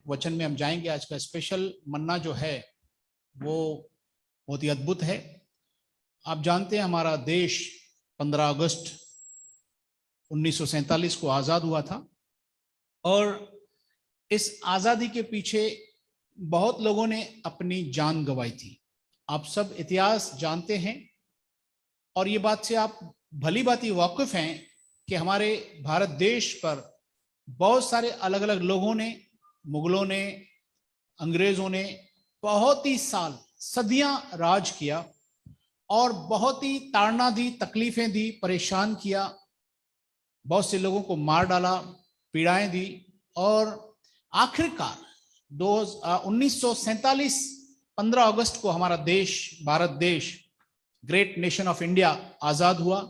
वचन में हम जाएंगे। आज का स्पेशल मन्ना जो है वो बहुत ही अद्भुत है। आप जानते हैं हमारा देश 15 अगस्त 1947 को आजाद हुआ था और इस आजादी के पीछे बहुत लोगों ने अपनी जान गंवाई थी। आप सब इतिहास जानते हैं और ये बात से आप भली भांति वाकिफ हैं कि हमारे भारत देश पर बहुत सारे अलग अलग लोगों ने, मुगलों ने, अंग्रेजों ने बहुत ही साल, सदियां राज किया और बहुत ही ताड़ना दी, तकलीफें दी, परेशान किया, बहुत से लोगों को मार डाला, पीड़ाएं दी और आखिरकार 1947 15 अगस्त को हमारा देश, भारत देश, ग्रेट नेशन ऑफ इंडिया आजाद हुआ।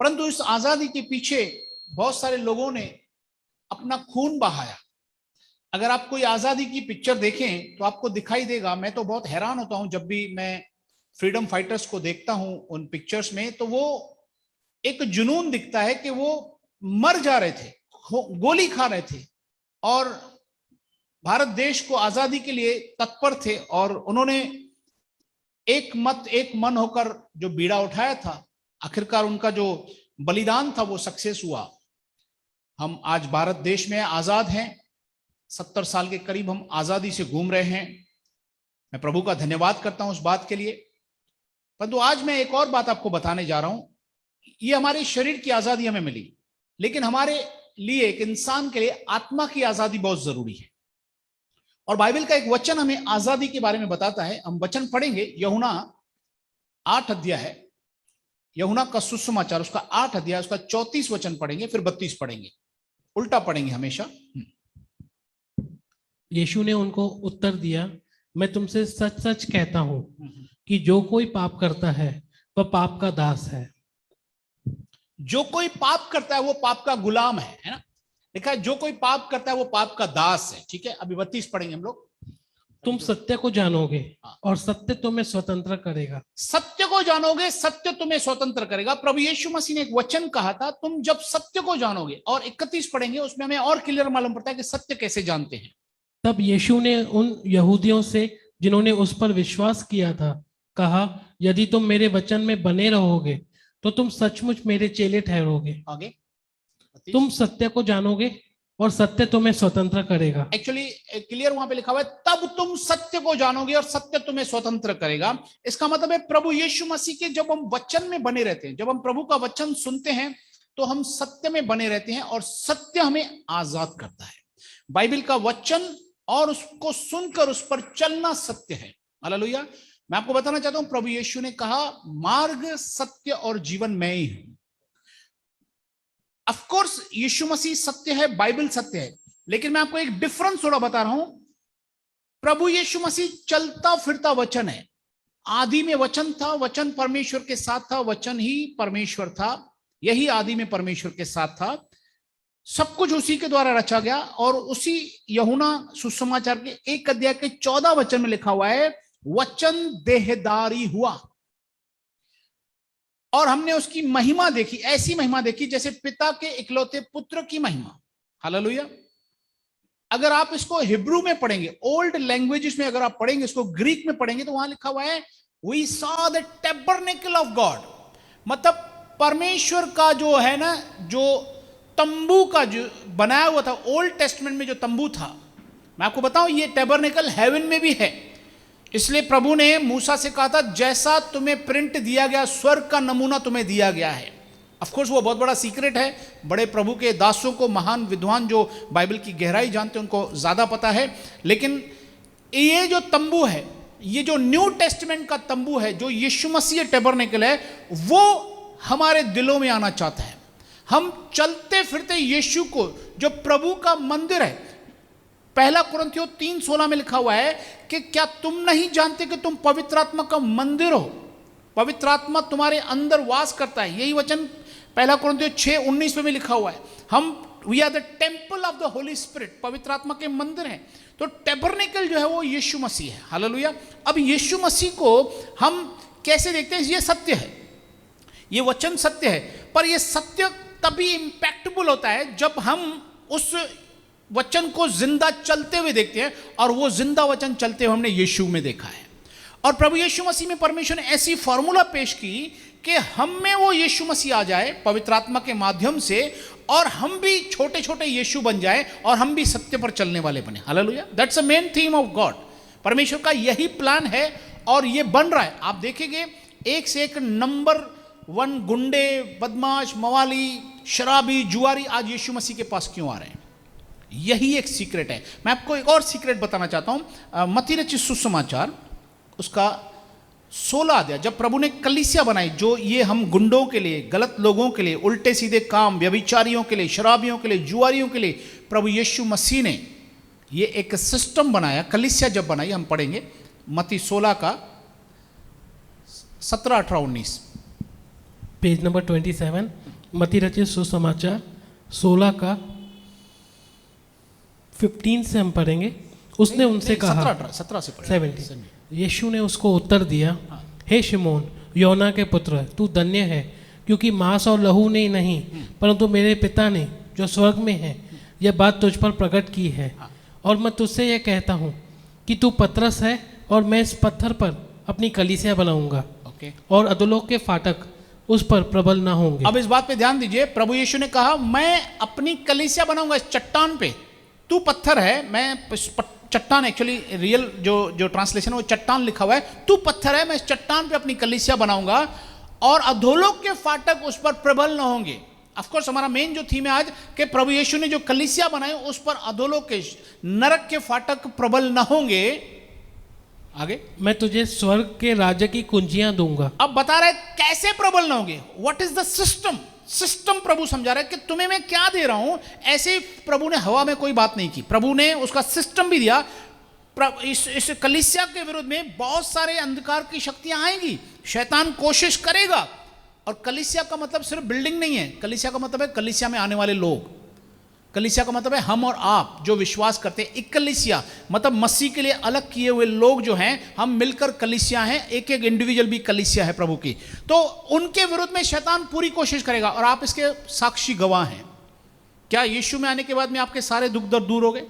परंतु इस आजादी के पीछे बहुत सारे लोगों ने अपना खून बहाया। अगर आप कोई आजादी की पिक्चर देखें तो आपको दिखाई देगा, मैं तो बहुत हैरान होता हूं जब भी मैं फ्रीडम फाइटर्स को देखता हूं उन पिक्चर्स में, तो वो एक जुनून दिखता है कि वो मर जा रहे थे, गोली खा रहे थे और भारत देश को आजादी के लिए तत्पर थे और उन्होंने एक मत एक मन होकर जो बीड़ा उठाया था, आखिरकार उनका जो बलिदान था वो सक्सेस हुआ। हम आज भारत देश में आजाद हैं, 70 साल के करीब हम आजादी से घूम रहे हैं। मैं प्रभु का धन्यवाद करता हूं उस बात के लिए। परंतु आज मैं एक और बात आपको बताने जा रहा हूं। ये हमारे शरीर की आजादी हमें मिली, लेकिन हमारे लिए, एक इंसान के लिए आत्मा की आजादी बहुत जरूरी है। और बाइबल का एक वचन हमें आजादी के बारे में बताता है। हम वचन पढ़ेंगे, यूहन्ना 8 अध्याय है, यूहन्ना का सुसमाचार, उसका 8 अध्याय, उसका 34 वचन पढ़ेंगे, फिर 32 पढ़ेंगे, उल्टा पढ़ेंगे हमेशा। यीशु ने उनको उत्तर दिया, मैं तुमसे सच सच कहता हूं कि जो कोई पाप करता है वह पाप का दास है। जो कोई पाप करता है वो पाप का गुलाम है ना। लिखा है जो कोई पाप करता है वो पाप का दास है। ठीक है, अभी 32 पढ़ेंगे हम लोग। तुम सत्य को जानोगे और सत्य तुम्हें स्वतंत्र करेगा। सत्य को जानोगे, सत्य तुम्हें स्वतंत्र करेगा। प्रभु यीशु मसीह ने एक वचन कहा था, तुम जब सत्य को जानोगे, और 31 पढ़ेंगे, उसमें हमें और क्लियर मालूम पड़ता है कि सत्य कैसे जानते हैं। तब यीशु ने उन यहूदियों से जिन्होंने उस पर विश्वास किया था कहा, यदि तुम मेरे वचन में बने रहोगे तो तुम सचमुच मेरे चेले ठहरोगे। आगे तुम सत्य को जानोगे और सत्य तुम्हें स्वतंत्र करेगा। एक्चुअली क्लियर वहां पे लिखा हुआ है, तब तुम सत्य को जानोगे और सत्य तुम्हें स्वतंत्र करेगा। इसका मतलब है प्रभु यीशु मसीह के जब हम वचन में बने रहते हैं, जब हम प्रभु का वचन सुनते हैं तो हम सत्य में बने रहते हैं और सत्य हमें आजाद करता है। बाइबल का वचन और उसको सुनकर उस पर चलना सत्य है। हालेलुया। मैं आपको बताना चाहता हूं, प्रभु यीशु ने कहा, मार्ग, सत्य और जीवन मैं ही हूं। ऑफ कोर्स यीशु मसीह सत्य है, बाइबल सत्य है, लेकिन मैं आपको एक डिफरेंस थोड़ा बता रहा हूं। प्रभु यीशु मसीह चलता फिरता वचन है। आदि में वचन था, वचन परमेश्वर के साथ था, वचन ही परमेश्वर था, यही आदि में परमेश्वर के साथ था। सब कुछ उसी के द्वारा रचा गया। और उसी यूहन्ना सुसमाचार के 1 अध्याय के 14 वचन में लिखा हुआ है, वचन देहधारी हुआ और हमने उसकी महिमा देखी, ऐसी महिमा देखी जैसे पिता के इकलौते पुत्र की महिमा। हालेलुया। अगर आप इसको हिब्रू में पढ़ेंगे, ओल्ड लैंग्वेजेस में अगर आप पढ़ेंगे, इसको ग्रीक में पढ़ेंगे, तो वहां लिखा हुआ है, we saw the tabernacle of God. मतलब परमेश्वर का जो है ना, जो तंबू का जो बनाया हुआ था, ओल्ड टेस्टमेंट में जो तंबू था, मैं आपको बताऊं ये टैबरनेकल हेवन में भी है। इसलिए प्रभु ने मूसा से कहा था, जैसा तुम्हें प्रिंट दिया गया, स्वर्ग का नमूना तुम्हें दिया गया है। ऑफ कोर्स वो बहुत बड़ा सीक्रेट है, बड़े प्रभु के दासों को, महान विद्वान जो बाइबल की गहराई जानते हैं उनको ज्यादा पता है। लेकिन ये जो तंबू है, ये जो न्यू टेस्टमेंट का तंबू है, जो यीशु मसीह टैबरनेकल है, वो हमारे दिलों में आना चाहता है। हम चलते फिरते यीशु को, जो प्रभु का मंदिर है, 1 कुरिन्थियों 3:16 में लिखा हुआ है कि क्या तुम नहीं जानते कि तुम पवित्र आत्मा का मंदिर हो, पवित्र आत्मा तुम्हारे अंदर वास करता है। यही वचन 1 कुरिन्थियों 6:19 में भी लिखा हुआ है। हम we are the temple of the Holy Spirit, पवित्र आत्मा के मंदिर हैं। तो टैबरनेकल जो है वो यीशु मसीह है। हालेलुया। अब यीशु मसीह को हम कैसे देखते हैं? ये सत्य है, ये वचन सत्य है, पर ये सत्य तभी इंपैक्टेबल होता है जब हम उस वचन को जिंदा चलते हुए देखते हैं, और वो जिंदा वचन चलते हुए हमने यीशु में देखा है। और प्रभु यीशु मसीह में परमेश्वर ने ऐसी फॉर्मूला पेश की कि हम में वो यीशु मसीह आ जाए पवित्र आत्मा के माध्यम से, और हम भी छोटे छोटे यीशु बन जाए, और हम भी सत्य पर चलने वाले बने। Hallelujah, that's a main theme of God. परमेश्वर का यही प्लान है, और ये बन रहा है। आप देखेंगे एक से एक नंबर 1 गुंडे, बदमाश, मवाली, शराबी, जुआरी आज यीशु मसीह के पास क्यों आ रहे हैं? यही एक सीक्रेट है। मैं आपको एक और सीक्रेट बताना चाहता हूं। मत्ती रचित सुसमाचार उसका 16 अध्याय, जब प्रभु ने कलीसिया बनाई, जो ये हम गुंडों के लिए, गलत लोगों के लिए, उल्टे सीधे काम, व्यभिचारियों के लिए, शराबियों के लिए, जुआरियों के लिए, प्रभु यीशु मसीह ने ये एक सिस्टम बनाया। कलीसिया जब बनाई, हम पढ़ेंगे मत्ती 16 का 17, 18, 19, पेज नंबर 27, मत्ती रचित सुसमाचार 16 का 15 से हम पढ़ेंगे। उसने उनसे कहा, 17 से 17, यीशु ने उसको उत्तर दिया, हे शिमोन योना के पुत्र, तू धन्य है, क्योंकि मांस और लहू ने नहीं, परंतु मेरे पिता ने जो स्वर्ग में है यह बात तुझ पर प्रकट की है। और मैं तुझसे यह कहता हूँ कि तू पतरस है, और मैं इस पत्थर पर अपनी कलीसिया बनाऊंगा, और अधोलोक के फाटक उस पर प्रबल ना होंगे। अब इस बात पे ध्यान दीजिए, प्रभु यीशु ने कहा मैं अपनी कलीसिया बनाऊंगा इस चट्टान पे। तू पत्थर है, मैं चट्टान, एक्चुअली रियल जो ट्रांसलेशन है वो चट्टान लिखा हुआ है। तू पत्थर है, मैं इस चट्टान पे अपनी कलीसिया बनाऊंगा, और अधोलोक के फाटक उस पर प्रबल न होंगे। ऑफ कोर्स हमारा मेन जो थीम है आज कि प्रभु यीशु ने जो कलीसिया बनाई उस पर अधोलोक के, नरक के फाटक प्रबल न होंगे। आगे, मैं तुझे स्वर्ग के राज्य की कुंजियां दूंगा। अब बता रहे कैसे प्रबल न होंगे, व्हाट इज द सिस्टम प्रभु समझा रहा है कि तुम्हें मैं क्या दे रहा हूं। ऐसे प्रभु ने हवा में कोई बात नहीं की, प्रभु ने उसका सिस्टम भी दिया। इस कलीसिया के विरुद्ध में बहुत सारे अंधकार की शक्तियां आएंगी, शैतान कोशिश करेगा। और कलीसिया का मतलब सिर्फ बिल्डिंग नहीं है, कलीसिया का मतलब है कलीसिया में आने वाले लोग। कलीसिया का मतलब है हम और आप जो विश्वास करते हैं। एक कलीसिया मतलब मसीह के लिए अलग किए हुए लोग जो हैं, हम मिलकर कलीसिया हैं। एक एक इंडिविजुअल भी कलीसिया है प्रभु की। तो उनके विरुद्ध में शैतान पूरी कोशिश करेगा, और आप इसके साक्षी गवाह हैं। क्या यीशु में आने के बाद में आपके सारे दुख दर्द दूर हो गए,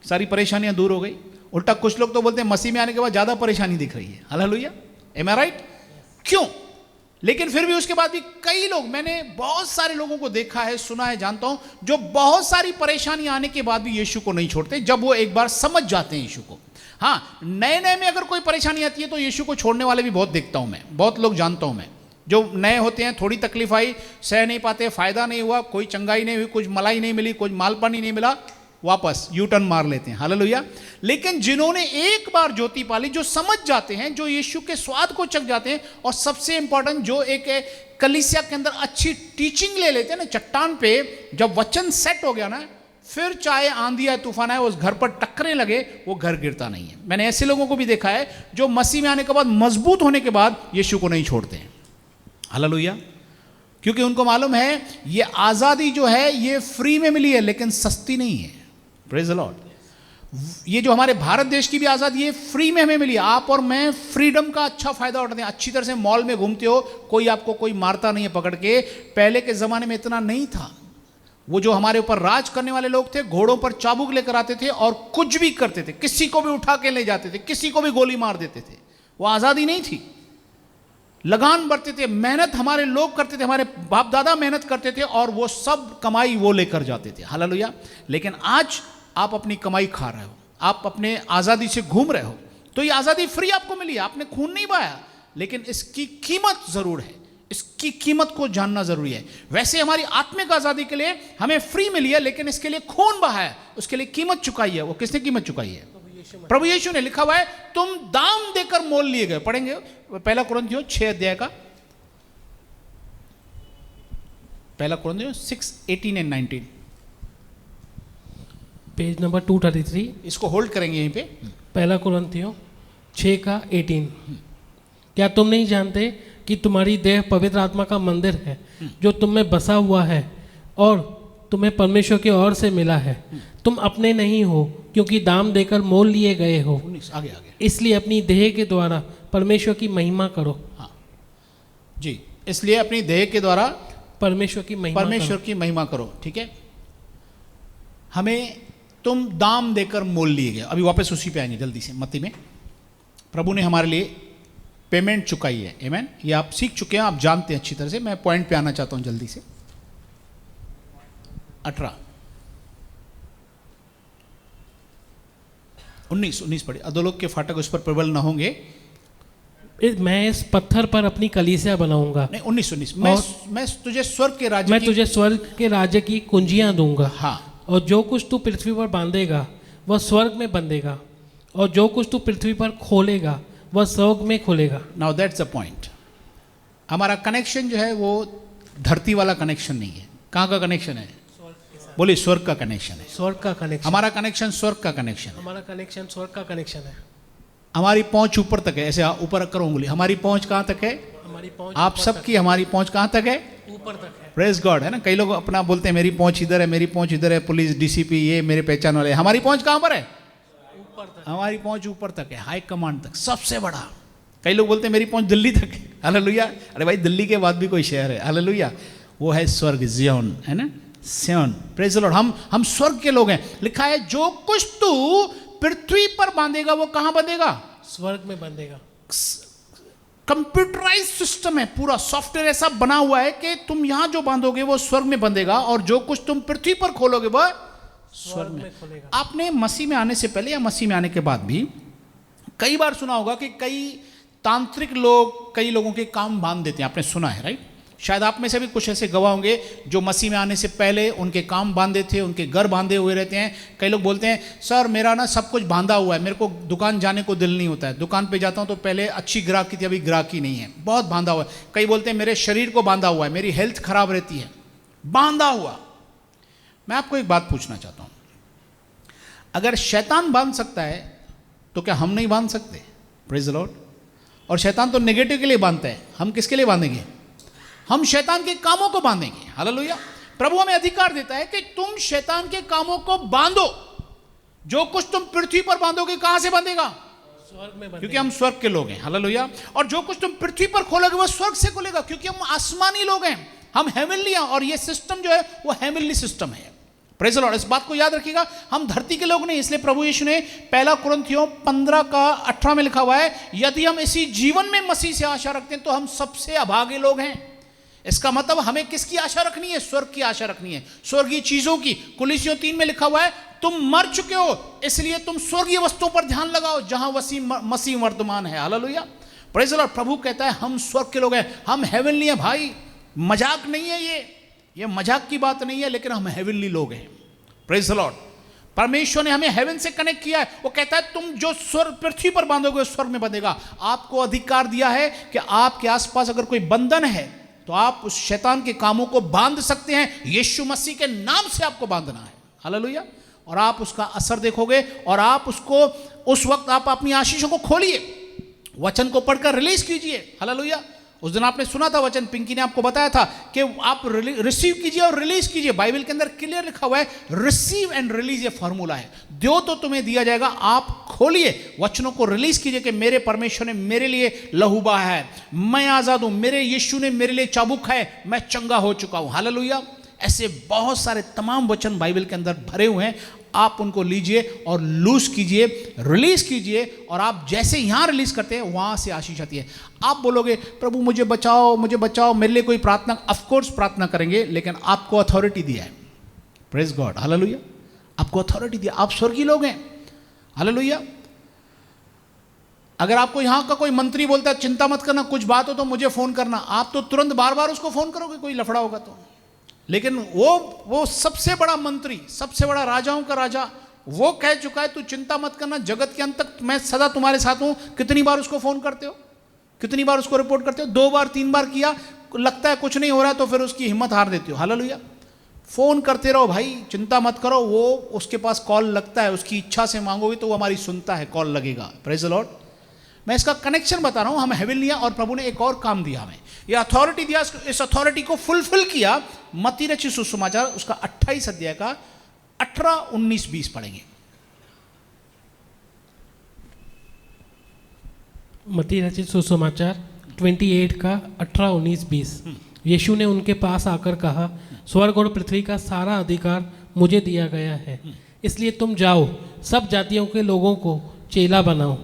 सारी परेशानियां दूर हो गई? उल्टा कुछ लोग तो बोलते हैं मसीह में आने के बाद ज्यादा परेशानी दिख रही है। हालेलुया, एम आई राइट? क्यों? लेकिन फिर भी उसके बाद भी कई लोग, मैंने बहुत सारे लोगों को देखा है, सुना है, जानता हूं, जो बहुत सारी परेशानी आने के बाद भी यीशु को नहीं छोड़ते, जब वो एक बार समझ जाते हैं यीशु को। हाँ, नए नए में अगर कोई परेशानी आती है तो यीशु को छोड़ने वाले भी बहुत देखता हूं मैं, बहुत लोग जानता हूं मैं, जो नए होते हैं, थोड़ी तकलीफ आई, सह नहीं पाते, फायदा नहीं हुआ, कोई चंगाई नहीं हुई, कुछ मलाई नहीं मिली, कुछ माल पानी नहीं मिला, वापस यू टर्न मार लेते हैं। हालेलुया। लेकिन जिन्होंने एक बार ज्योति पाली, जो समझ जाते हैं, जो यीशु के स्वाद को चख जाते हैं, और सबसे इंपॉर्टेंट जो एक कलीसिया के अंदर अच्छी टीचिंग ले लेते हैं ना, चट्टान पे जब वचन सेट हो गया ना, फिर चाहे आंधी या तूफान आए, उस घर पर टकरे लगे, वो घर गिरता नहीं है। मैंने ऐसे लोगों को भी देखा है जो मसीह में आने के बाद, मजबूत होने के बाद यीशु को नहीं छोड़ते हैं। हालेलुया। क्योंकि उनको मालूम है ये आजादी जो है ये फ्री में मिली है, लेकिन सस्ती नहीं है। Praise the Lord. ये जो हमारे भारत देश की भी आजादी है, फ्री में हमें मिली। आप और मैं फ्रीडम का अच्छा फायदा उठाते हैं। अच्छी तरह से मॉल में घूमते हो, कोई आपको कोई मारता नहीं है पकड़ के। पहले के जमाने में इतना नहीं था। वो जो हमारे ऊपर राज करने वाले लोग थे, घोड़ों पर चाबुक लेकर आते थे और कुछ भी करते थे, किसी को भी उठा के ले जाते थे, किसी को भी गोली मार देते थे। वो आजादी नहीं थी। लगान बरते थे, मेहनत हमारे लोग करते थे, हमारे बाप दादा मेहनत करते थे, और वो सब कमाई वो लेकर जाते थे। हालेलुया। लेकिन आज आप अपनी कमाई खा रहे हो, आप अपने आजादी से घूम रहे हो। तो ये आजादी फ्री आपको मिली है, आपने खून नहीं बहाया, लेकिन इसकी कीमत जरूर है। इसकी कीमत को जानना जरूरी है। वैसे हमारी आत्मिक आजादी के लिए हमें फ्री मिली है, लेकिन इसके लिए खून बहाया, उसके लिए कीमत चुकाई है। वो किसने कीमत चुकाई है? प्रभु यीशु ने। लिखा हुआ है तुम दाम देकर मोल लिए गए। पढ़ेंगे पहला कुरिन्थियों 6 अध्याय का, पहला कुरिन्थियों 6:18 और 19, पेज नंबर 233। इसको होल्ड करेंगे यहीं पे। पहला कुरिन्थियों 6 का 18। क्या तुम नहीं जानते कि तुम्हारी देह पवित्र आत्मा का मंदिर है, जो तुम में बसा हुआ है, और तुम्हें परमेश्वर की ओर से मिला है? तुम अपने नहीं हो, क्योंकि दाम देकर मोल लिए गए हो। आगे। इसलिए अपनी देह के द्वारा परमेश्वर की महिमा करो। हाँ जी, इसलिए अपनी देह के द्वारा परमेश्वर की महिमा करो। ठीक है। हमें तुम दाम देकर मोल लिए गए। अभी वापस उसी पे आएंगे जल्दी से। मत्ती में प्रभु ने हमारे लिए पेमेंट चुकाई है। आमीन। ये आप सीख चुके हैं, आप जानते हैं अच्छी तरह से। मैं पॉइंट पे आना चाहता हूं जल्दी से। 18 19 पढ़े। अधोलोक के फाटक उस पर प्रबल न होंगे। मैं इस पत्थर पर अपनी कलीसिया बनाऊंगा। नहीं, 19 मैं तुझे स्वर्ग के राज्य मैं तुझे स्वर्ग के राज्य की कुंजियां दूंगा। हाँ। और जो कुछ तू पृथ्वी पर बांधेगा वह स्वर्ग में बंधेगा, और जो कुछ तू पृथ्वी पर खोलेगा वह स्वर्ग में खोलेगा। Now that's the point. हमारा कनेक्शन जो है वो धरती वाला कनेक्शन नहीं है। कहाँ का कनेक्शन है? बोलिए, स्वर्ग का कनेक्शन है। स्वर्ग का कनेक्शन। हमारा कनेक्शन स्वर्ग का कनेक्शन है। हमारा कनेक्शन स्वर्ग का कनेक्शन है। हमारी पहुंच ऊपर तक है। ऐसे ऊपर करो उंगली। हमारी पहुंच कहाँ तक है? हमारी पहुंच आप सबकी हमारी पहुंच कहाँ तक है? ऊपर तक है। Praise God. है ना, कई लोग अपना बोलते हैं मेरी पहुंच इधर है, मेरी पहुंच इधर है, पुलिस डीसीपी ये मेरे पहचान वाले। हमारी पहुंच कहाँ पर है? ऊपर तक। हमारी पहुंच ऊपर तक है, हाई कमांड तक, सबसे बड़ा। कई लोग बोलते हैं मेरी पहुंच दिल्ली तक है। हालेलुया। अरे भाई, दिल्ली के बाद भी कोई शहर है। हालेलुया। वो है स्वर्ग, ज़ियोन, है ना, सियोन। Praise the Lord. हम स्वर्ग के लोग हैं। लिखा है जो कुछ तू पृथ्वी पर बांधेगा वो कहां बंधेगा? स्वर्ग में बंधेगा। कंप्यूटराइज सिस्टम है, पूरा सॉफ्टवेयर ऐसा बना हुआ है कि तुम यहां जो बांधोगे वो स्वर्ग में बंधेगा, और जो कुछ तुम पृथ्वी पर खोलोगे वह स्वर्ग में खोलेगा। आपने मसीह में आने से पहले या मसीह में आने के बाद भी कई बार सुना होगा कि कई तांत्रिक लोग कई लोगों के काम बांध देते हैं। आपने सुना है, राइट? शायद आप में से भी कुछ ऐसे गवाह होंगे जो मसीह में आने से पहले उनके काम बांधे थे, उनके घर बांधे हुए रहते हैं। कई लोग बोलते हैं सर मेरा ना सब कुछ बांधा हुआ है, मेरे को दुकान जाने को दिल नहीं होता है, दुकान पे जाता हूँ तो पहले अच्छी ग्राहकी थी, अभी ग्राहकी नहीं है, बहुत बांधा हुआ है। कई बोलते हैं मेरे शरीर को बांधा हुआ है, मेरी हेल्थ खराब रहती है, बांधा हुआ। मैं आपको एक बात पूछना चाहता हूँ, अगर शैतान बांध सकता है तो क्या हम नहीं बांध सकते? Praise the Lord. और शैतान तो नेगेटिव के लिए बांधता है, हम किसके लिए बांधेंगे? हम शैतान के कामों को बांधेंगे। हालेलुया। प्रभु हमें अधिकार देता है कि तुम शैतान के कामों को बांधो। जो कुछ तुम पृथ्वी पर बांधोगे कहां से बांधेगा? स्वर्ग में, क्योंकि हम स्वर्ग के लोग हैं। हालेलुया। और जो कुछ तुम पृथ्वी पर खोलोगे वो स्वर्ग से खोलेगा, क्योंकि हम आसमानी लोग हैं, हम हेवनली हैं, और ये सिस्टम जो है वो हेवनली सिस्टम है। Praise the Lord. इस बात को याद रखिएगा, हम धरती के लोग नहीं। इसलिए प्रभु यीशु ने 1 कुरिन्थियों 15:18 में लिखा हुआ है, यदि हम इसी जीवन में मसीह से आशा रखते हैं तो हम सबसे अभागे लोग हैं। इसका मतलब हमें किसकी आशा रखनी है? स्वर्ग की आशा रखनी है, स्वर्गीय चीजों की। कुलिसियों 3 में लिखा हुआ है, तुम मर चुके हो इसलिए तुम स्वर्गीय वस्तुओं पर ध्यान लगाओ जहां मसीह वर्तमान है। हालेलुया। Praise the Lord. प्रभु कहता है हम स्वर्ग के लोग हैं, हम हेवनली हैं भाई। मजाक नहीं है ये मजाक की बात नहीं है, लेकिन हम हेवनली लोग हैं। Praise the Lord. परमेश्वर ने हमें हेवन से कनेक्ट किया है। वो कहता है तुम जो स्वर्ग पृथ्वी पर बांधोगे वो स्वर्ग में बंधेगा। आपको अधिकार दिया है कि आपके आसपास अगर कोई बंधन है तो आप उस शैतान के कामों को बांध सकते हैं। यीशु मसीह के नाम से आपको बांधना है। हालेलुया। और आप उसका असर देखोगे, और आप उसको उस वक्त आप अपनी आशीषों को खोलिए, वचन को पढ़कर रिलीज कीजिए। हालेलुया। उस दिन आपने सुना था वचन, पिंकी ने आपको बताया था कि आप रिसीव कीजिए और रिलीज कीजिए। बाइबल के अंदर क्लियर लिखा हुआ है रिसीव एंड रिलीज, ये फॉर्मूला है। दो तो तुम्हें दिया जाएगा, आप खोलिए, वचनों को रिलीज कीजिए कि मेरे परमेश्वर ने मेरे लिए लहू बहाया है, मैं आजाद हूं, मेरे यीशु ने मेरे लिए चाबुक है, मैं चंगा हो चुका हूं। हालेलुया। ऐसे बहुत सारे तमाम वचन बाइबल के अंदर भरे हुए हैं। आप उनको लीजिए और लूज कीजिए, रिलीज कीजिए, और आप जैसे यहां रिलीज करते हैं वहां से आशीष आती है। आप बोलोगे प्रभु मुझे बचाओ, मुझे बचाओ, मेरे लिए कोई प्रार्थना, ऑफ कोर्स प्रार्थना करेंगे, लेकिन आपको अथॉरिटी दिया है। Praise God. हालेलुया। आपको अथॉरिटी दिया, आप स्वर्गीय लोग हैं। हालेलुया। अगर आपको यहां का कोई मंत्री बोलता है चिंता मत करना, कुछ बात हो तो मुझे फोन करना, आप तो तुरंत बार बार उसको फोन करोगे कोई लफड़ा होगा तो। लेकिन वो सबसे बड़ा मंत्री, सबसे बड़ा राजाओं का राजा, वो कह चुका है तू चिंता मत करना, जगत के अंत तक मैं सदा तुम्हारे साथ हूं। कितनी बार उसको फोन करते हो? कितनी बार उसको रिपोर्ट करते हो? 2 बार 3 बार किया, लगता है कुछ नहीं हो रहा है तो फिर उसकी हिम्मत हार देती हो। हालेलुया। फोन करते रहो भाई, चिंता मत करो। वो उसके पास कॉल लगता है, उसकी इच्छा से मांगोगे तो वो हमारी सुनता है, कॉल लगेगा। Praise the Lord. मैं इसका कनेक्शन बता रहा हूं, हम हेवनली हैं, और प्रभु ने एक और काम दिया हमें, ये अथॉरिटी दिया, इस अथॉरिटी को फुलफिल किया। मत्ती रचित सुसमाचार उसका 28 अध्याय का 18, 19, 20 पढ़ेंगे। मत्ती रचित सुसमाचार 28 का 18, 19, 20। यीशु ने उनके पास आकर कहा, स्वर्ग और पृथ्वी का सारा अधिकार मुझे दिया गया है, इसलिए तुम जाओ, सब जातियों के लोगों को चेला बनाओ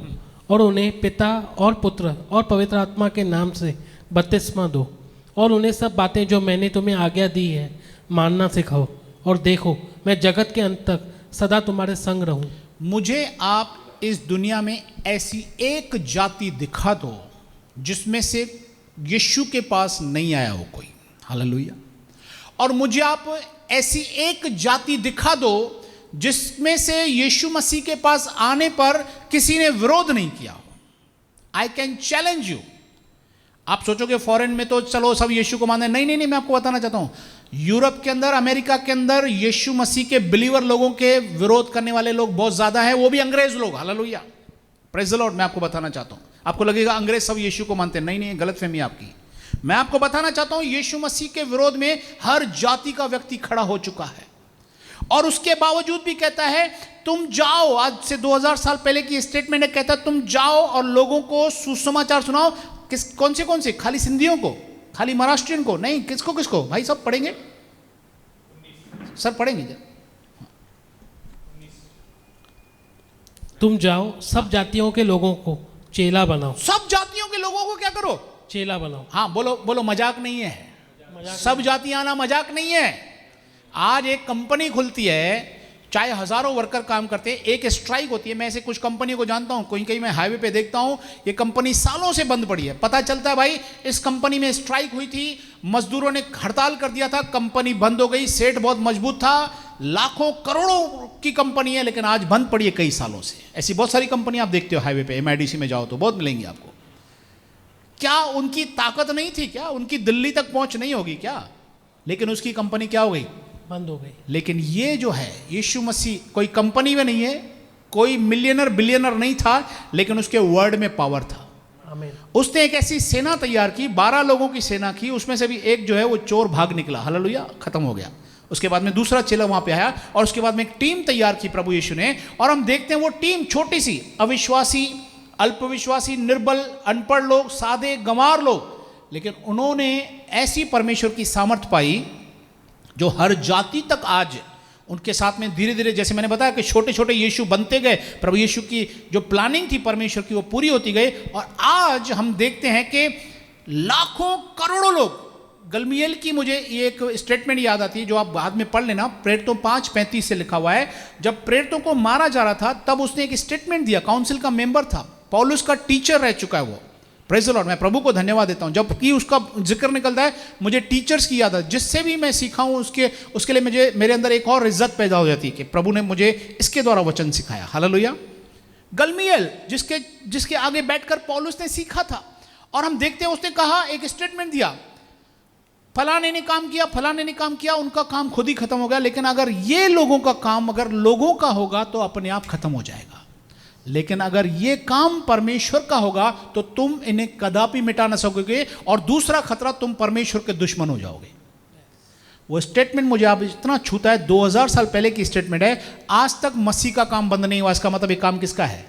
और उन्हें पिता और पुत्र और पवित्र आत्मा के नाम से बपतिस्मा दो और उन्हें सब बातें जो मैंने तुम्हें आज्ञा दी है मानना सिखाओ। और देखो, मैं जगत के अंत तक सदा तुम्हारे संग रहूं। मुझे आप इस दुनिया में ऐसी एक जाति दिखा दो जिसमें से यीशु के पास नहीं आया हो कोई। हालेलुया। और मुझे आप ऐसी एक जाति दिखा दो जिसमें से यीशु मसीह के पास आने पर किसी ने विरोध नहीं किया हो। I can challenge you. आप सोचोगे फॉरेन में तो चलो सब यीशु को माने, नहीं नहीं नहीं, मैं आपको बताना चाहता हूं यूरोप के अंदर, अमेरिका के अंदर यीशु मसीह के बिलीवर लोगों के विरोध करने वाले लोग बहुत ज्यादा हैं, वो भी अंग्रेज लोग। Hallelujah, praise the Lord. मैं आपको बताना चाहता हूं, आपको लगेगा अंग्रेज सब यीशु को मानते हैं, नहीं नहीं, गलत फहमी आपकी। मैं आपको बताना चाहता हूं यीशु मसीह के विरोध में हर जाति का व्यक्ति खड़ा हो चुका है और उसके बावजूद भी कहता है तुम जाओ। आज से 2000 साल पहले की स्टेटमेंट है, कहता है तुम जाओ और लोगों को सुसमाचार सुनाओ। कौन से? खाली सिंधियों को, खाली महाराष्ट्रियन को नहीं, किसको किसको? भाई सब पढ़ेंगे, सर पढ़ेंगे। तुम जाओ, सब जातियों के लोगों को चेला बनाओ। सब जातियों के लोगों को क्या करो? चेला बनाओ। हाँ बोलो बोलो, मजाक नहीं है। सब जातियां आना मजाक नहीं है। आज एक कंपनी खुलती है, चाहे हजारों वर्कर काम करते हैं, एक स्ट्राइक होती है। मैं ऐसे कुछ कंपनी को जानता हूं, कहीं कहीं मैं हाईवे पे देखता हूं, ये कंपनी सालों से बंद पड़ी है। पता चलता है भाई इस कंपनी में स्ट्राइक हुई थी, मजदूरों ने हड़ताल कर दिया था, कंपनी बंद हो गई। सेठ बहुत मजबूत था, लाखों करोड़ों की कंपनी है, लेकिन आज बंद पड़ी है कई सालों से। ऐसी बहुत सारी कंपनी आप देखते हो हाईवे पे, MIDC में जाओ तो बहुत मिलेंगी आपको। क्या उनकी ताकत नहीं थी? क्या उनकी दिल्ली तक पहुंच नहीं होगी क्या? लेकिन उसकी कंपनी क्या हो गई? बंद हो गई। लेकिन ये जो है यीशु मसीह कोई कंपनी में नहीं है, कोई मिलियनर बिलियनर नहीं था, लेकिन उसके वर्ड में पावर था। आमीन। उसने एक ऐसी सेना तैयार की, 12 लोगों की सेना की, उसमें से भी एक जो है वो चोर भाग निकला। हालेलुया, खत्म हो गया। उसके बाद में दूसरा चेला वहां पे आया और उसके बाद में एक टीम तैयार की प्रभु यीशु ने। और हम देखते हैं वो टीम छोटी सी, अविश्वासी, अल्पविश्वासी, निर्बल, अनपढ़ लोग, सादे गंवार लोग, लेकिन उन्होंने ऐसी परमेश्वर की सामर्थ पाई जो हर जाति तक आज उनके साथ में धीरे धीरे, जैसे मैंने बताया कि छोटे छोटे यीशु बनते गए, प्रभु यीशु की जो प्लानिंग थी परमेश्वर की वो पूरी होती गई। और आज हम देखते हैं कि लाखों करोड़ों लोग, गलमियल की मुझे ये एक स्टेटमेंट याद आती है जो आप बाद में पढ़ लेना, प्रेरितों 5:35 से लिखा हुआ है। जब प्रेरितों को मारा जा रहा था तब उसने एक स्टेटमेंट दिया, काउंसिल का मेंबर था, पौलुस का टीचर रह चुका है वो। प्रेज द लॉर्ड, मैं प्रभु को धन्यवाद देता हूं। जबकि उसका जिक्र निकलता है, मुझे टीचर्स की याद है, जिससे भी मैं सीखा हूं उसके लिए मुझे, मेरे अंदर एक और इज्जत पैदा हो जाती है कि प्रभु ने मुझे इसके द्वारा वचन सिखाया। हालेलुया। गलमियल जिसके आगे बैठकर पौलुस ने सीखा था, और हम देखते हैं उसने कहा, एक स्टेटमेंट दिया, फलाने ने काम किया, फलाने ने काम किया, उनका काम खुद ही खत्म हो गया, लेकिन अगर ये लोगों का काम अगर लोगों का होगा तो अपने आप खत्म हो जाएगा, लेकिन अगर ये काम परमेश्वर का होगा तो तुम इन्हें कदापि मिटा ना सकोगे, और दूसरा खतरा, तुम परमेश्वर के दुश्मन हो जाओगे। वो स्टेटमेंट मुझे आप इतना छूता है, 2000 साल पहले की स्टेटमेंट है, आज तक मसीह का काम बंद नहीं हुआ। इसका मतलब ये काम किसका है?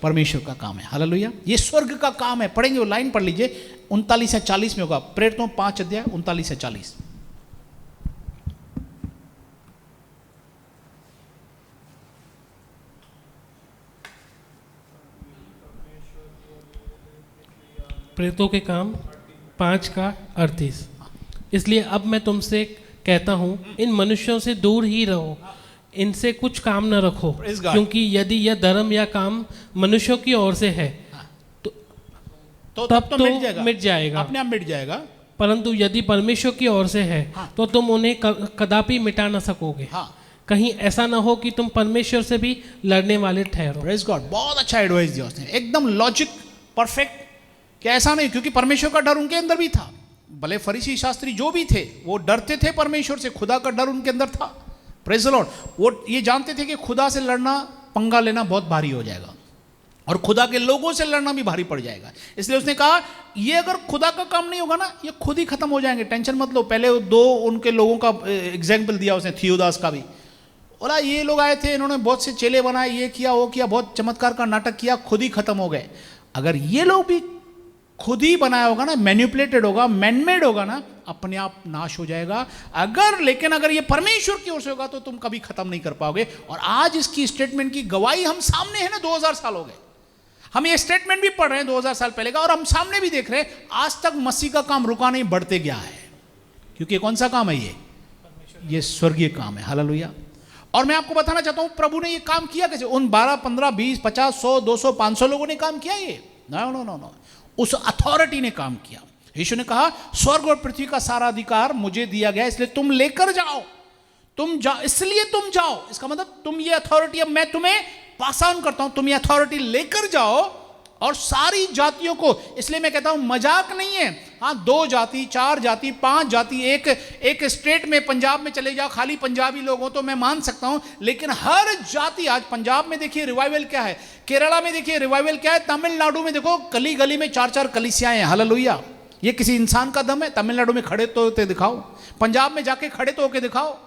परमेश्वर का काम है। हालेलुया, ये स्वर्ग का काम है। पढ़ेंगे, वो लाइन पढ़ लीजिए, 39 से 40 में होगा, प्रेरितों 5 अध्याय 39 से 40। प्रेरितों के काम 5:38। इसलिए अब मैं तुमसे कहता हूँ, इन मनुष्यों से दूर ही रहो, इनसे कुछ काम न रखो, क्योंकि यदि यह धर्म या काम मनुष्यों की ओर से है तो तब तो मिट जाएगा, अपने आप मिट जाएगा। परंतु यदि परमेश्वर की ओर से है तो तुम उन्हें कदापि मिटा न सकोगे। कहीं ऐसा ना हो कि तुम परमेश्वर से भी लड़ने वाले ठहरो। प्रेज गॉड, बहुत अच्छा एडवाइस दिया उसने, एकदम लॉजिक परफेक्ट, कि ऐसा नहीं, क्योंकि परमेश्वर का डर उनके अंदर भी था। भले फरीसी शास्त्री जो भी थे वो डरते थे परमेश्वर से, खुदा का डर उनके अंदर था। प्रेज द लॉर्ड, वो ये जानते थे कि खुदा से लड़ना, पंगा लेना बहुत भारी हो जाएगा, और खुदा के लोगों से लड़ना भी भारी पड़ जाएगा। इसलिए उसने कहा, ये अगर खुदा का काम नहीं होगा ना, ये खुद ही खत्म हो जाएंगे, टेंशन मत लो। पहले 2 उनके लोगों का एग्जाम्पल दिया उसने, थियोदास का भी। बोला ये लोग आए थे, इन्होंने बहुत से चेले बनाए, ये किया वो किया, बहुत चमत्कार का नाटक किया, खुद ही खत्म हो गए। अगर ये लोग भी खुद ही बनाया होगा ना, मैनिपुलेटेड होगा, मैनमेड होगा ना, अपने आप नाश हो जाएगा। लेकिन अगर ये परमेश्वर की ओर से होगा तो तुम कभी खत्म नहीं कर पाओगे। और आज इसकी स्टेटमेंट की गवाही हम सामने है ना, 2000 साल हो गए, हम ये स्टेटमेंट भी पढ़ रहे हैं 2000 साल पहले का, और हम सामने भी देख रहे हैं आज तक मसीह का काम रुका नहीं, बढ़ते गया है। क्योंकि कौन सा काम है ये स्वर्गीय काम है। हालेलुया। और मैं आपको बताना चाहता हूं प्रभु ने ये काम किया कैसे। उन 12, 15, 20, 50, 100, 200, 500 लोगों ने काम किया ये? नो नो नो नो, उस अथॉरिटी ने काम किया। यीशु ने कहा स्वर्ग और पृथ्वी का सारा अधिकार मुझे दिया गया, इसलिए तुम लेकर जाओ, इसलिए तुम जाओ। इसका मतलब तुम ये अथॉरिटी, अब मैं तुम्हें पास ऑन करता हूं, तुम ये अथॉरिटी लेकर जाओ और सारी जातियों को। इसलिए मैं कहता हूं मजाक नहीं है। हाँ, 2 जाति, 4 जाति, 5 जाति, एक स्टेट में, पंजाब में चले जाओ, खाली पंजाबी लोग हो तो मैं मान सकता हूं, लेकिन हर जाति, आज पंजाब में देखिए रिवाइवल क्या है, केरला में देखिए रिवाइवल क्या है, तमिलनाडु में देखो गली गली में 4-4 कलीसियाएं हैं। हालेलुया। ये किसी इंसान का दम है? तमिलनाडु में खड़े तो होते दिखाओ, पंजाब में जाके खड़े तो होके दिखाओ,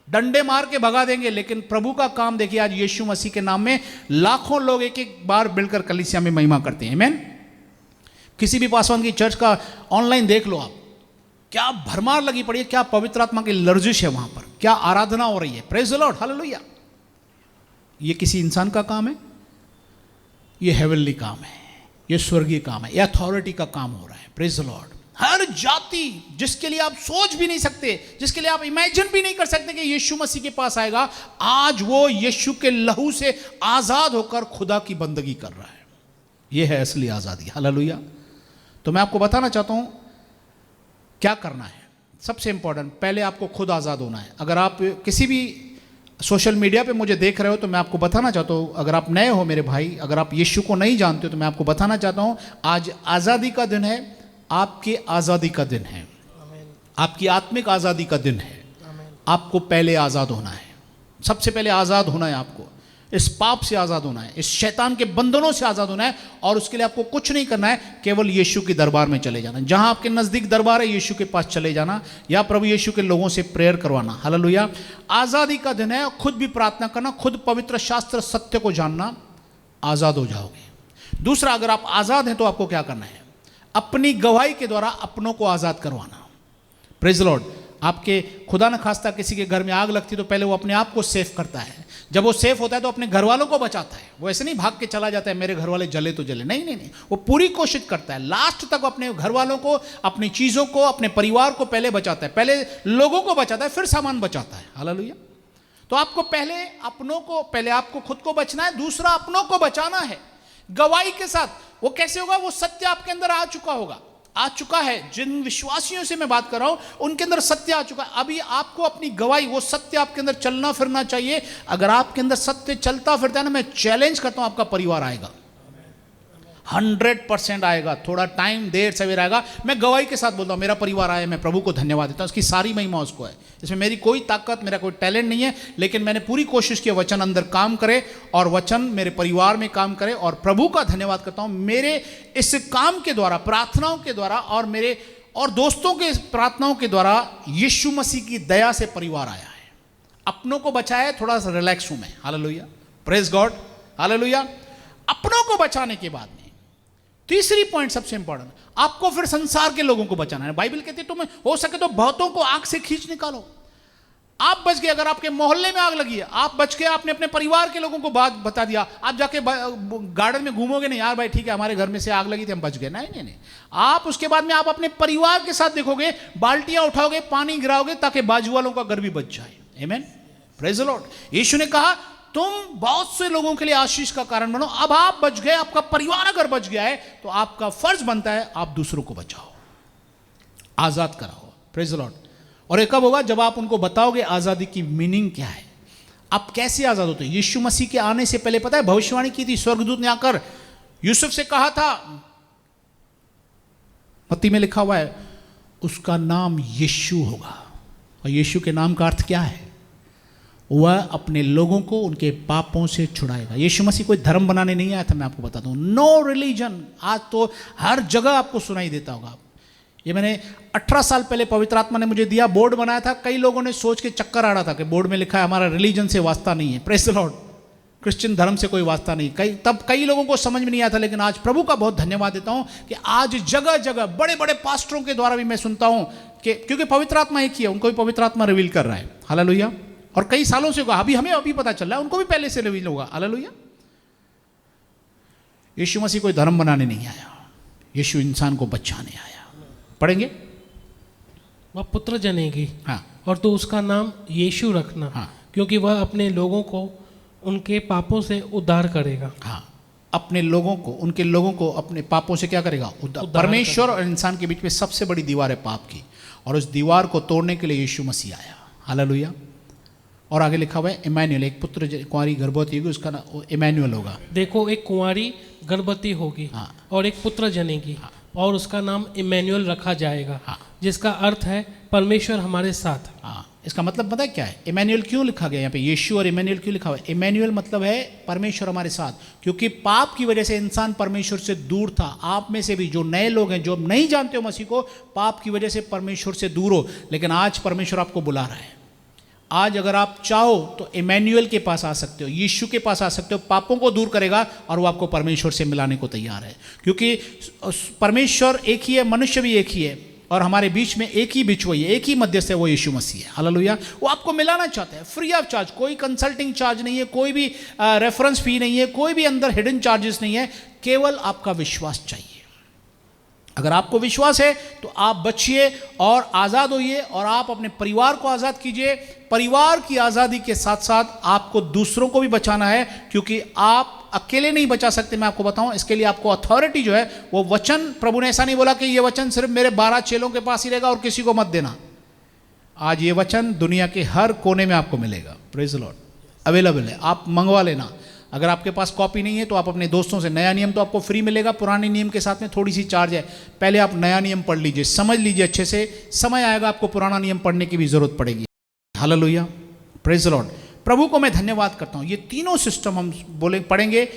डंडे मार के भगा देंगे। लेकिन प्रभु का काम देखिए, आज यीशु मसीह के नाम में लाखों लोग एक एक बार मिलकर कलीसिया में महिमा करते हैं। आमीन। किसी भी पासवान की चर्च का ऑनलाइन देख लो आप, क्या भरमार लगी पड़ी है, क्या पवित्र आत्मा की लर्जिश है वहां पर, क्या आराधना हो रही है। Praise the Lord. हालेलुया। ये किसी इंसान का काम है? ये हेवनली काम है, ये स्वर्गीय काम है, ये अथॉरिटी का काम हो रहा है। Praise the Lord. हर जाति, जिसके लिए आप सोच भी नहीं सकते, जिसके लिए आप इमेजिन भी नहीं कर सकते कि यीशु मसीह के पास आएगा, आज वो यीशु के लहू से आजाद होकर खुदा की बंदगी कर रहा है। यह है असली आजादी। हालेलुया। तो मैं आपको बताना चाहता हूं क्या करना है। सबसे इंपॉर्टेंट, पहले आपको खुद आजाद होना है। अगर आप किसी भी सोशल मीडिया पे मुझे देख रहे हो तो मैं आपको बताना चाहता हूं, अगर आप नए हो मेरे भाई, अगर आप यीशु को नहीं जानते हो तो मैं आपको बताना चाहता हूं आज आजादी का दिन है, आपकी आज़ादी का दिन है, आपकी आत्मिक आज़ादी का दिन है। आपको पहले आज़ाद होना है, सबसे पहले आज़ाद होना है। आपको इस पाप से आज़ाद होना है, इस शैतान के बंधनों से आज़ाद होना है। और उसके लिए आपको कुछ नहीं करना है, केवल यीशु के दरबार में चले जाना। जहां आपके नज़दीक दरबार है, यीशु के पास चले जाना, या प्रभु यीशु के लोगों से प्रेयर करवाना। हालेलुया। आज़ादी का दिन है, खुद भी प्रार्थना करना, खुद पवित्र शास्त्र सत्य को जानना, आज़ाद हो जाओगे। दूसरा, अगर आप आज़ाद हैं तो आपको क्या करना है? अपनी गवाही के द्वारा अपनों को आजाद करवाना। Praise the Lord. आपके खुदा न खास्ता किसी के घर में आग लगती तो पहले वो अपने आप को सेफ करता है। जब वो सेफ होता है तो अपने घर वालों को बचाता है। वो ऐसे नहीं भाग के चला जाता है मेरे घर वाले जले तो जले, नहीं नहीं नहीं, वो पूरी कोशिश करता है, लास्ट तक अपने घर वालों को, अपनी चीजों को, अपने परिवार को पहले बचाता है, पहले लोगों को बचाता है, फिर सामान बचाता है। हालेलुया। तो आपको पहले अपनों को, पहले आपको खुद को बचना है, दूसरा अपनों को बचाना है गवाही के साथ। वो कैसे होगा? वो सत्य आपके अंदर आ चुका होगा, आ चुका है। जिन विश्वासियों से मैं बात कर रहा हूं उनके अंदर सत्य आ चुका है। अभी आपको अपनी गवाही, वो सत्य आपके अंदर चलना फिरना चाहिए। अगर आपके अंदर सत्य चलता फिरता है ना, मैं चैलेंज करता हूं आपका परिवार आएगा, 100% आएगा। थोड़ा टाइम देर सवेर आएगा। मैं गवाही के साथ बोलता हूँ, मेरा परिवार आया, मैं प्रभु को धन्यवाद देता हूँ, उसकी सारी महिमा उसको है। इसमें मेरी कोई ताकत, मेरा कोई टैलेंट नहीं है, लेकिन मैंने पूरी कोशिश की वचन अंदर काम करे और वचन मेरे परिवार में काम करे। और प्रभु का धन्यवाद करता हूँ, मेरे इस काम के द्वारा, प्रार्थनाओं के द्वारा और मेरे और दोस्तों के प्रार्थनाओं के द्वारा यीशु मसीह की दया से परिवार आया है। अपनों को बचाया है, थोड़ा सा रिलैक्स हूं मैं। हालेलुया। Praise God. हालेलुया। अपनों को बचाने के बाद में तीसरी पॉइंट सबसे इंपॉर्टेंट, आपको फिर संसार के लोगों को बचाना है। बाइबल कहती है तुम हो सके तो बहुतों को आग से खींच निकालो। आप बच गए। अगर आपके मोहल्ले में आग लगी है, आप बच गए, आपने अपने परिवार के लोगों को बात बता दिया, आप जाके गार्डन में घूमोगे नहीं, यार भाई ठीक है हमारे घर में से आग लगी थी हम बच गए, नहीं नहीं नहीं। आप उसके बाद में आप अपने परिवार के साथ देखोगे, बाल्टियां उठाओगे, पानी गिराओगे ताकि बाजू वालों का घर भी बच जाए। आमीन। Praise the Lord. यीशु ने कहा तुम बहुत से लोगों के लिए आशीष का कारण बनो। अब आप बच गए, आपका परिवार अगर बच गया है तो आपका फर्ज बनता है आप दूसरों को बचाओ, आजाद कराओ। Praise the Lord. और ये कब होगा? जब आप उनको बताओगे आजादी की मीनिंग क्या है, आप कैसे आजाद होते हैं। यीशु मसीह के आने से पहले पता है भविष्यवाणी की थी, स्वर्गदूत ने आकर यूसुफ से कहा था, मत्ती में लिखा हुआ है उसका नाम यीशु होगा। और यीशु के नाम का अर्थ क्या है? वह अपने लोगों को उनके पापों से छुड़ाएगा। यीशु मसीह कोई धर्म बनाने नहीं आया था, मैं आपको बताता हूँ। No religion. आज तो हर जगह आपको सुनाई देता होगा। ये मैंने 18 साल पहले पवित्र आत्मा ने मुझे दिया, बोर्ड बनाया था। कई लोगों ने सोच के चक्कर आ रहा था कि बोर्ड में लिखा है हमारा रिलीजन से वास्ता नहीं है। Praise the Lord. क्रिश्चियन धर्म से कोई वास्ता नहीं। कई लोगों को समझ में नहीं आता, लेकिन आज प्रभु का बहुत धन्यवाद देता हूं कि आज जगह जगह बड़े बड़े पास्टरों के द्वारा भी मैं सुनता हूं कि क्योंकि पवित्र आत्मा एक ही है, उनको भी पवित्र आत्मा रिवील कर रहा है। हालेलुया। और कई सालों से होगा, हमें अभी पता चल रहा है, उनको भी पहले से रिवील होगा। हालेलुया। यीशु मसीह कोई धर्म बनाने नहीं आया, यीशु इंसान को बचाने आया। पढ़ेंगे, वह पुत्र जनेगी, हाँ, और तो उसका नाम यीशु रखना, हाँ, क्योंकि वह अपने लोगों को उनके पापों से उद्धार करेगा। हाँ, अपने लोगों को, उनके लोगों को अपने पापों से क्या करेगा? उद्धार। परमेश्वर और इंसान के बीच में सबसे बड़ी दीवार है पाप की, और उस दीवार को तोड़ने के लिए यीशु मसीह आया। हालेलुया। और आगे लिखा हुआ है इमैनुअल, एक पुत्र कुंवारी गर्भवती होगी, उसका नाम इमैनुअल होगा। देखो, एक कुंवारी गर्भवती होगी, हाँ, और एक पुत्र जनेगी, हाँ, और उसका नाम इमैनुअल रखा जाएगा, हाँ, जिसका अर्थ है परमेश्वर हमारे साथ। हाँ, इसका मतलब पता है क्या है? इमैनुअल क्यों लिखा गया यहाँ पे? यीशु और इमैनुअल क्यों लिखा हुआ है? इमैनुअल मतलब है परमेश्वर हमारे साथ, क्योंकि पाप की वजह से इंसान परमेश्वर से दूर था। आप में से भी जो नए लोग हैं, जो नहीं जानते हो मसीह को, पाप की वजह से परमेश्वर से दूर हो, लेकिन आज परमेश्वर आपको बुला रहा है। आज अगर आप चाहो तो इमैनुअल के पास आ सकते हो, यीशु के पास आ सकते हो, पापों को दूर करेगा और वो आपको परमेश्वर से मिलाने को तैयार है। क्योंकि परमेश्वर एक ही है, मनुष्य भी एक ही है, और हमारे बीच में एक ही बिचवई है, एक ही मध्यस्थ है, वो यीशु मसीह है। हालेलुया। वो आपको मिलाना चाहता है फ्री ऑफ चार्ज, कोई कंसल्टिंग चार्ज नहीं है, कोई भी रेफरेंस फी नहीं है, कोई भी अंदर हिडन चार्जेस नहीं है, केवल आपका विश्वास चाहिए। अगर आपको विश्वास है तो आप बचिए और आज़ाद होइए, और आप अपने परिवार को आज़ाद कीजिए। परिवार की आज़ादी के साथ साथ आपको दूसरों को भी बचाना है, क्योंकि आप अकेले नहीं बचा सकते। मैं आपको बताऊं, इसके लिए आपको अथॉरिटी जो है वो वचन, प्रभु ने ऐसा नहीं बोला कि ये वचन सिर्फ मेरे 12 चेलों के पास ही रहेगा और किसी को मत देना। आज ये वचन दुनिया के हर कोने में आपको मिलेगा। Praise the Lord. अवेलेबल है, आप मंगवा लेना। अगर आपके पास कॉपी नहीं है तो आप अपने दोस्तों से, नया नियम तो आपको फ्री मिलेगा, पुराने नियम के साथ में थोड़ी सी चार्ज है। पहले आप नया नियम पढ़ लीजिए, समझ लीजिए अच्छे से, समय आएगा आपको पुराना नियम पढ़ने की भी जरूरत पड़ेगी। हालेलुया। Praise the Lord. प्रभु को मैं धन्यवाद करता हूँ। ये तीनों सिस्टम हम पढ़ेंगे,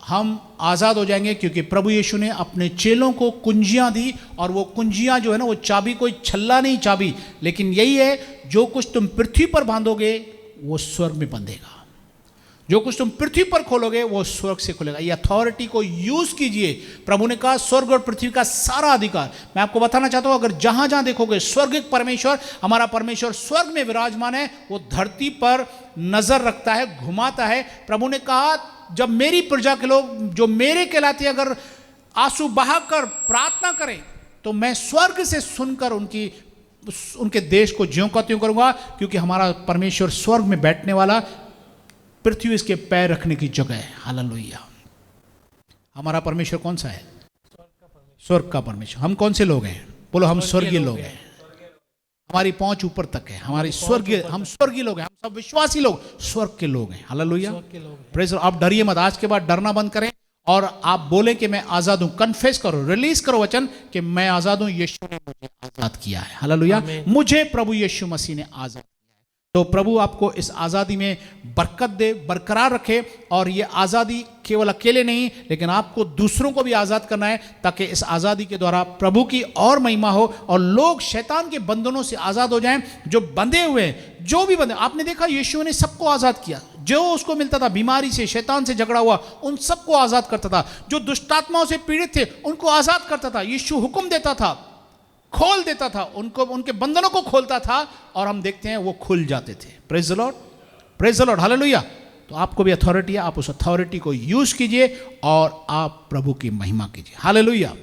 हम आज़ाद हो जाएंगे, क्योंकि प्रभु यीशु ने अपने चेलों को कुंजियाँ दी, और वो कुंजियाँ जो है ना, वो चाबी कोई छल्ला नहीं चाबी, लेकिन यही है, जो कुछ तुम पृथ्वी पर बांधोगे वो स्वर्ग में बंधेगा, जो कुछ तुम पृथ्वी पर खोलोगे वो स्वर्ग से खुलेगा। ये अथॉरिटी को यूज कीजिए। प्रभु ने कहा स्वर्ग और पृथ्वी का सारा अधिकार। मैं आपको बताना चाहता हूं, अगर जहां जहां देखोगे स्वर्गिक परमेश्वर, हमारा परमेश्वर स्वर्ग में विराजमान है, वो धरती पर नजर रखता है, घुमाता है। प्रभु ने कहा जब मेरी प्रजा के लोग जो मेरे कहलाते अगर आंसू बहाकर प्रार्थना करें तो मैं स्वर्ग से सुनकर उनके देश को ज्यों का त्यों करूंगा, क्योंकि हमारा परमेश्वर स्वर्ग में बैठने वाला, पृथ्वी इसके पैर रखने की जगह है। हालेलुया। हमारा परमेश्वर कौन सा है? स्वर्ग का परमेश्वर। हम कौन से लोग हैं? बोलो, हम स्वर्गीय लोग हैं। हमारी पहुंच ऊपर तक है, हमारी स्वर्गीय, हम स्वर्गीय लोग हैं, हम सब विश्वासी लोग स्वर्ग के लोग हैं। हालेलुया। प्रेज। आप डरिए मत, आज के बाद डरना बंद करें और आप बोले कि मैं आजाद हूं। कन्फेस करो, रिलीज करो वचन कि मैं आजाद हूं, यीशु ने मुझे आजाद किया है। हालेलुया। मुझे प्रभु यीशु मसीह ने आजाद। तो प्रभु आपको इस आज़ादी में बरकत दे, बरकरार रखे, और ये आज़ादी केवल अकेले नहीं, लेकिन आपको दूसरों को भी आज़ाद करना है, ताकि इस आज़ादी के द्वारा प्रभु की और महिमा हो और लोग शैतान के बंधनों से आज़ाद हो जाएं। जो बंधे हुए हैं, जो भी बंधे, आपने देखा यीशु ने सबको आज़ाद किया। जो उसको मिलता था, बीमारी से, शैतान से झगड़ा हुआ, उन सबको आज़ाद करता था। जो दुष्टात्माओं से पीड़ित थे उनको आज़ाद करता था। यीशु हुक्म देता था, खोल देता था उनको, उनके बंधनों को खोलता था, और हम देखते हैं वो खुल जाते थे। Praise the Lord, praise the Lord. Hallelujah. तो आपको भी अथॉरिटी है, आप उस अथॉरिटी को यूज कीजिए और आप प्रभु की महिमा कीजिए। हालेलुया।